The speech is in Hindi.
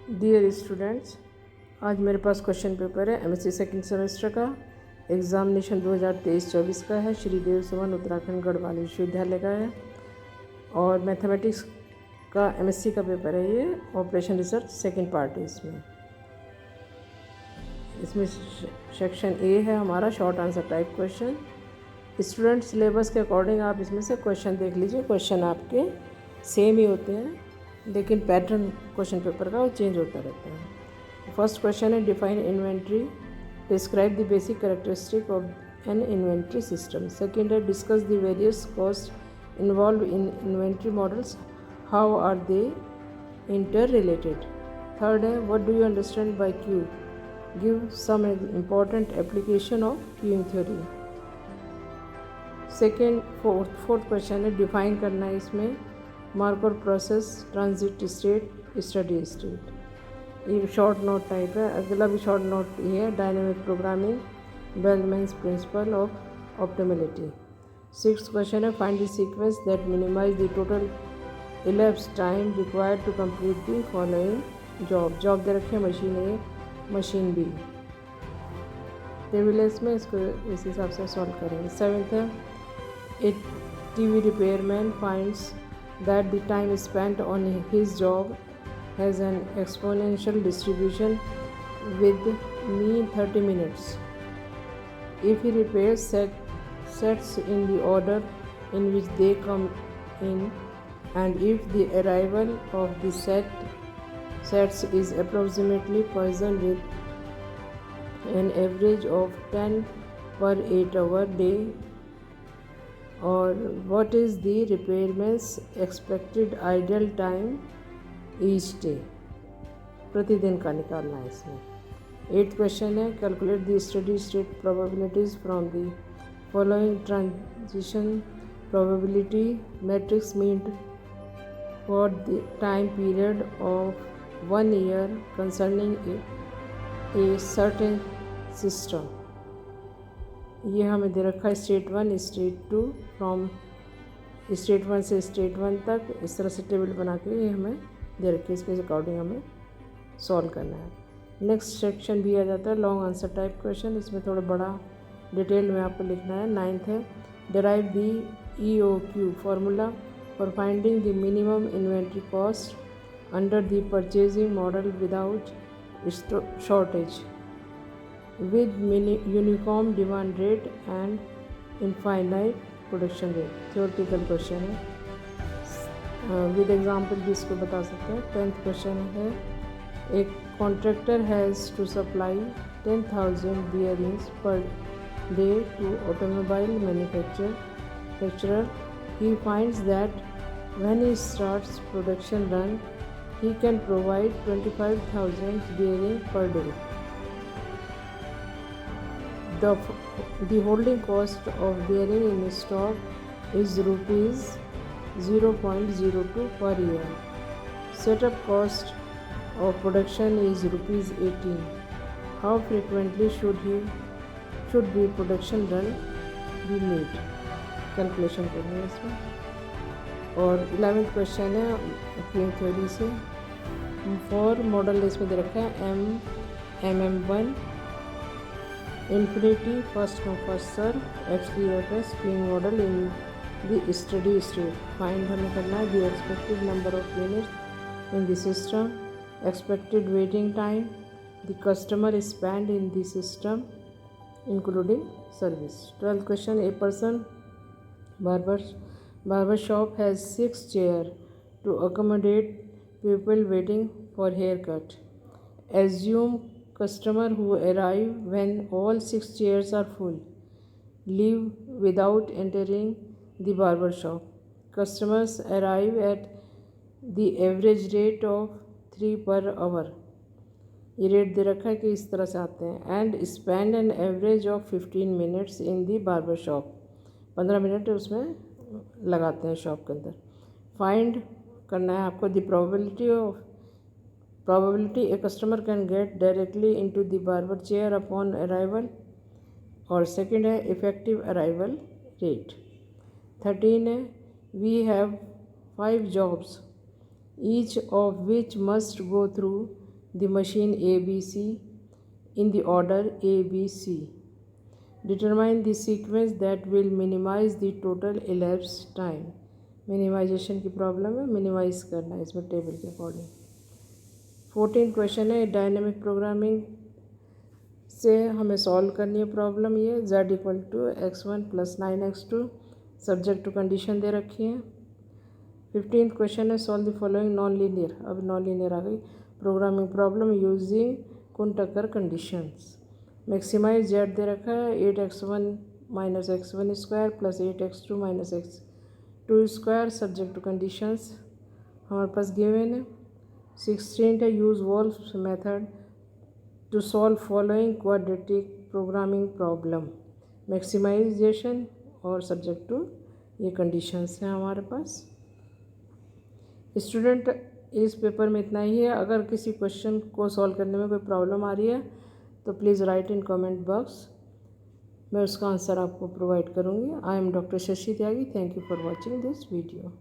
डियर स्टूडेंट्स, आज मेरे पास क्वेश्चन पेपर है एमएससी सेकंड सेमेस्टर का। एग्ज़ामिनेशन 2023-24 का है। श्री देव सुमन उत्तराखंड गढ़वाल विश्वविद्यालय का है और मैथमेटिक्स का एमएससी का पेपर है ये। ऑपरेशन रिसर्च सेकंड पार्ट है इसमें सेक्शन ए है हमारा short answer type question. Student syllabus के अकॉर्डिंग आप इसमें से क्वेश्चन देख लीजिए। क्वेश्चन आपके सेम ही होते हैं लेकिन पैटर्न क्वेश्चन पेपर का वो चेंज होता रहता है। फर्स्ट क्वेश्चन है define inventory, describe the basic characteristic of an inventory system. Second है discuss the various cost involve in inventory models, how are they interrelated. Third है what do you understand by queue, give some important application of queueing theory. Fourth question है डिफाइन करना है इसमें Markov process, transit state, study state. ये शॉर्ट नोट टाइप है। अगला भी शॉर्ट नोट ये है dynamic programming, Bellman's principle of optimality. Sixth question है find the sequence that minimise the total elapsed time required to complete the following job दे रखे machine A, machine B. Table में इसको इस हिसाब से सॉल्व करेंगे। सेवेंथ है a TV repairman finds that the time spent on his job has an exponential distribution with mean 30 minutes. If he repairs sets in the order in which they come in, and if the arrival of the sets is approximately present with an average of 10 per 8-hour day, और what is the repairman's expected ideal time each day, प्रतिदिन का निकालना है इसमें। एट्थ क्वेश्चन है calculate the steady state probabilities from the following transition probability matrix mean for the time period of 1 year concerning a certain system. ये हमें दे रखा है स्टेट 1 स्टेट 2, फ्रॉम स्टेट 1 से स्टेट 1 तक। इस तरह से टेबल बना के ये हमें दे रखी है, इसके अकॉर्डिंग हमें सॉल्व करना है। नेक्स्ट सेक्शन भी आ जाता है लॉन्ग आंसर टाइप क्वेश्चन। इसमें थोड़ा बड़ा डिटेल में आपको लिखना है। नाइन्थ है derive the EOQ formula for finding the minimum inventory cost under the purchasing model without shortage with uniform demand rate and infinite production rate। theoretical question है with example भी इसको बता सकते हैं। 10th क्वेश्चन है एक contractor has to supply 10,000 bearings per day to automobile manufacturer. He finds that when he starts production run he can provide 25,000 bearings per day. The holding cost of bearing in stock is rupees 0.02 per year. Setup cost of production is rupees 18. How frequently should be production run be made? Calculation करनी है इसमें। और 11th क्वेश्चन है क्यूइंग थ्योरी से। फॉर मॉडल इसमें दे रखा है MM1 infinity first come first serve XDFS queuing model in the steady state. Find हमें करना है the expected number of units in the system, expected waiting time the customer spend in the system including service. 12th question a person barber shop has 6 chairs to accommodate people waiting for haircut. Assume customer who arrive when all 6 chairs are full leave without entering the barber shop. Customers arrive at the average rate of 3 per hour. ये रेट दे रखा है कि इस तरह से आते हैं। And spend an average of 15 minutes in the barber shop. 15 minute उसमें लगाते हैं शॉप के अंदर। फाइंड करना है आपको the probability a customer can get directly into the barber chair upon arrival, और सेकंड है effective arrival rate। 13 है we have 5 jobs each of which must go through the machine ABC in the order ABC. Determine the sequence that will minimize the total elapsed time. Minimization की प्रॉब्लम है, मिनिमाइज करना है इसमें टेबल के अकॉर्डिंग। 14 क्वेश्चन है डायनेमिक प्रोग्रामिंग से हमें सॉल्व करनी है प्रॉब्लम। ये z = x1 + 9x2 subject to condition दे रखी है। 15 क्वेश्चन है solve the following non linear, अब नॉन लीनियर आ गई programming problem using Kuhn Tucker conditions. Maximise Z दे रखा है 8x1 - x1² + 8x2 - x2² subject to conditions हमारे पास गिवन है। 16 है use Wolfe method to solve following quadratic programming problem. Maximization और सब्जेक्ट टू ये कंडीशंस हैं हमारे पास। स्टूडेंट इस पेपर में इतना ही है। अगर किसी क्वेश्चन को सॉल्व करने में कोई प्रॉब्लम आ रही है तो please write in comment box, मैं उसका आंसर आपको प्रोवाइड करूँगी। I am doctor Shashi Tyagi. Thank you for watching this video.